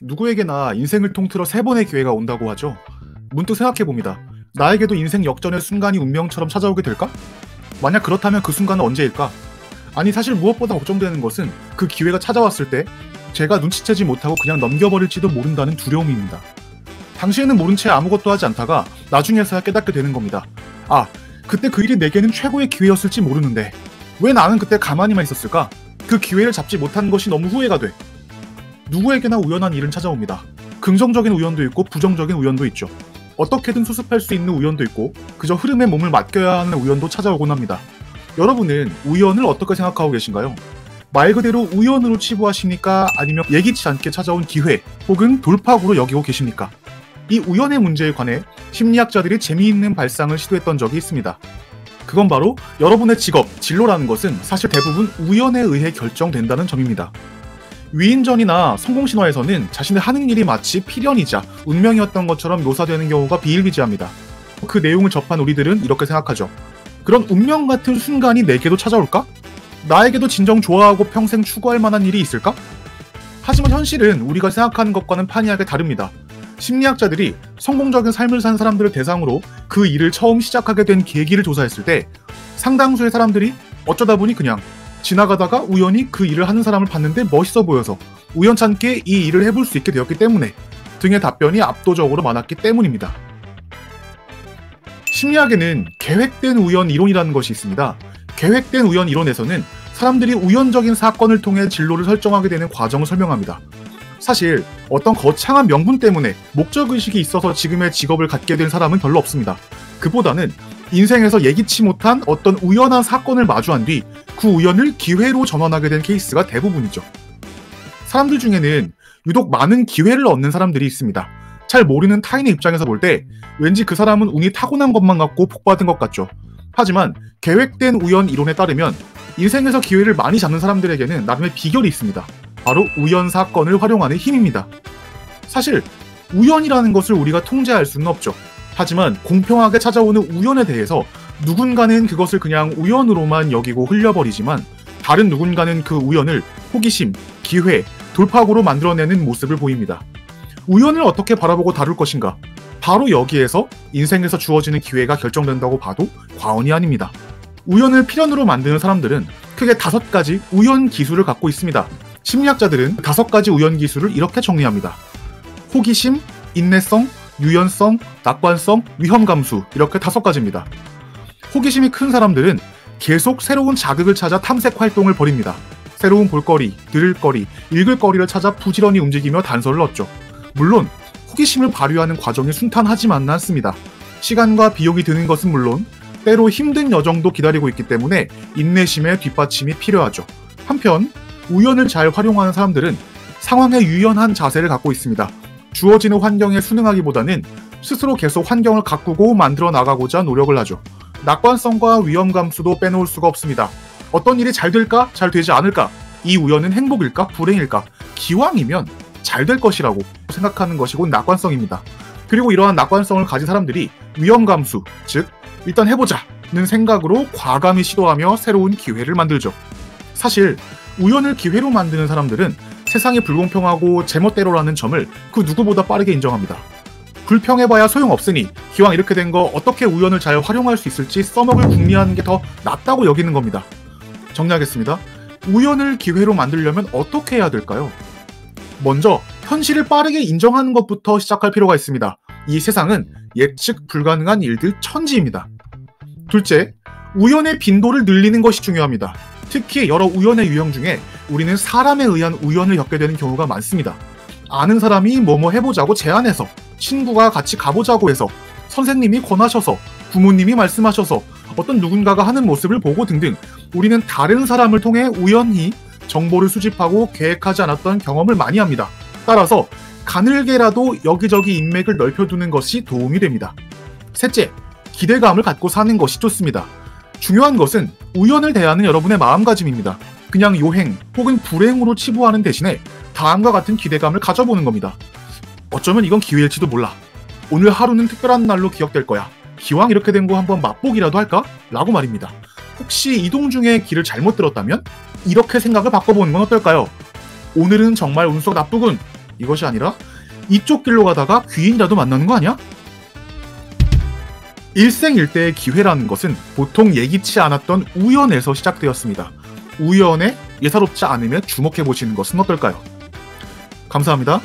누구에게나 인생을 통틀어 3번의 기회가 온다고 하죠. 문득 생각해봅니다. 나에게도 인생 역전의 순간이 운명처럼 찾아오게 될까? 만약 그렇다면 그 순간은 언제일까? 아니, 사실 무엇보다 걱정되는 것은 그 기회가 찾아왔을 때 제가 눈치채지 못하고 그냥 넘겨버릴지도 모른다는 두려움입니다. 당시에는 모른 채 아무것도 하지 않다가 나중에서야 깨닫게 되는 겁니다. 아, 그때 그 일이 내게는 최고의 기회였을지 모르는데 왜 나는 그때 가만히만 있었을까? 그 기회를 잡지 못한 것이 너무 후회가 돼. 누구에게나 우연한 일은 찾아옵니다. 긍정적인 우연도 있고 부정적인 우연도 있죠. 어떻게든 수습할 수 있는 우연도 있고 그저 흐름에 몸을 맡겨야 하는 우연도 찾아오곤 합니다. 여러분은 우연을 어떻게 생각하고 계신가요? 말 그대로 우연으로 치부하십니까? 아니면 예기치 않게 찾아온 기회 혹은 돌파구로 여기고 계십니까? 이 우연의 문제에 관해 심리학자들이 재미있는 발상을 시도했던 적이 있습니다. 그건 바로 여러분의 직업, 진로라는 것은 사실 대부분 우연에 의해 결정된다는 점입니다. 위인전이나 성공신화에서는 자신의 하는 일이 마치 필연이자 운명이었던 것처럼 묘사되는 경우가 비일비재합니다. 그 내용을 접한 우리들은 이렇게 생각하죠. 그런 운명 같은 순간이 내게도 찾아올까? 나에게도 진정 좋아하고 평생 추구할 만한 일이 있을까? 하지만 현실은 우리가 생각하는 것과는 판이하게 다릅니다. 심리학자들이 성공적인 삶을 산 사람들을 대상으로 그 일을 처음 시작하게 된 계기를 조사했을 때 상당수의 사람들이 어쩌다 보니 그냥 지나가다가 우연히 그 일을 하는 사람을 봤는데 멋있어 보여서 우연찮게 이 일을 해볼 수 있게 되었기 때문에 등의 답변이 압도적으로 많았기 때문입니다. 심리학에는 계획된 우연 이론이라는 것이 있습니다. 계획된 우연 이론에서는 사람들이 우연적인 사건을 통해 진로를 설정하게 되는 과정을 설명합니다. 사실 어떤 거창한 명분 때문에 목적의식이 있어서 지금의 직업을 갖게 된 사람은 별로 없습니다. 그보다는 인생에서 예기치 못한 어떤 우연한 사건을 마주한 뒤 그 우연을 기회로 전환하게 된 케이스가 대부분이죠. 사람들 중에는 유독 많은 기회를 얻는 사람들이 있습니다. 잘 모르는 타인의 입장에서 볼 때 왠지 그 사람은 운이 타고난 것만 같고 복받은 것 같죠. 하지만 계획된 우연 이론에 따르면 인생에서 기회를 많이 잡는 사람들에게는 나름의 비결이 있습니다. 바로 우연 사건을 활용하는 힘입니다. 사실 우연이라는 것을 우리가 통제할 수는 없죠. 하지만 공평하게 찾아오는 우연에 대해서 누군가는 그것을 그냥 우연으로만 여기고 흘려버리지만 다른 누군가는 그 우연을 호기심, 기회, 돌파구로 만들어내는 모습을 보입니다. 우연을 어떻게 바라보고 다룰 것인가? 바로 여기에서 인생에서 주어지는 기회가 결정된다고 봐도 과언이 아닙니다. 우연을 필연으로 만드는 사람들은 크게 5가지 우연 기술을 갖고 있습니다. 심리학자들은 5가지 우연 기술을 이렇게 정리합니다. 호기심, 인내성, 유연성, 낙관성, 위험 감수, 이렇게 5가지입니다. 호기심이 큰 사람들은 계속 새로운 자극을 찾아 탐색 활동을 벌입니다. 새로운 볼거리, 들을 거리, 읽을 거리를 찾아 부지런히 움직이며 단서를 얻죠. 물론 호기심을 발휘하는 과정이 순탄하지만은 않습니다. 시간과 비용이 드는 것은 물론 때로 힘든 여정도 기다리고 있기 때문에 인내심의 뒷받침이 필요하죠. 한편 우연을 잘 활용하는 사람들은 상황에 유연한 자세를 갖고 있습니다. 주어지는 환경에 순응하기보다는 스스로 계속 환경을 가꾸고 만들어 나가고자 노력을 하죠. 낙관성과 위험 감수도 빼놓을 수가 없습니다. 어떤 일이 잘 될까? 잘 되지 않을까? 이 우연은 행복일까? 불행일까? 기왕이면 잘 될 것이라고 생각하는 것이 곧 낙관성입니다. 그리고 이러한 낙관성을 가진 사람들이 위험 감수, 즉 일단 해보자는 생각으로 과감히 시도하며 새로운 기회를 만들죠. 사실 우연을 기회로 만드는 사람들은 세상이 불공평하고 제멋대로라는 점을 그 누구보다 빠르게 인정합니다. 불평해봐야 소용없으니 기왕 이렇게 된 거 어떻게 우연을 잘 활용할 수 있을지 써먹을 궁리하는 게 더 낫다고 여기는 겁니다. 정리하겠습니다. 우연을 기회로 만들려면 어떻게 해야 될까요? 먼저 현실을 빠르게 인정하는 것부터 시작할 필요가 있습니다. 이 세상은 예측 불가능한 일들 천지입니다. 둘째, 우연의 빈도를 늘리는 것이 중요합니다. 특히 여러 우연의 유형 중에 우리는 사람에 의한 우연을 겪게 되는 경우가 많습니다. 아는 사람이 뭐뭐 해보자고 제안해서, 친구가 같이 가보자고 해서, 선생님이 권하셔서, 부모님이 말씀하셔서, 어떤 누군가가 하는 모습을 보고 등등 우리는 다른 사람을 통해 우연히 정보를 수집하고 계획하지 않았던 경험을 많이 합니다. 따라서 가늘게라도 여기저기 인맥을 넓혀두는 것이 도움이 됩니다. 셋째, 기대감을 갖고 사는 것이 좋습니다. 중요한 것은 우연을 대하는 여러분의 마음가짐입니다. 그냥 요행 혹은 불행으로 치부하는 대신에 다음과 같은 기대감을 가져보는 겁니다. 어쩌면 이건 기회일지도 몰라. 오늘 하루는 특별한 날로 기억될 거야. 기왕 이렇게 된 거 한번 맛보기라도 할까? 라고 말입니다. 혹시 이동 중에 길을 잘못 들었다면? 이렇게 생각을 바꿔보는 건 어떨까요? 오늘은 정말 운수가 나쁘군. 이것이 아니라 이쪽 길로 가다가 귀인이라도 만나는 거 아니야? 일생일대의 기회라는 것은 보통 예기치 않았던 우연에서 시작되었습니다. 우연에 예사롭지 않으면 주목해보시는 것은 어떨까요? 감사합니다.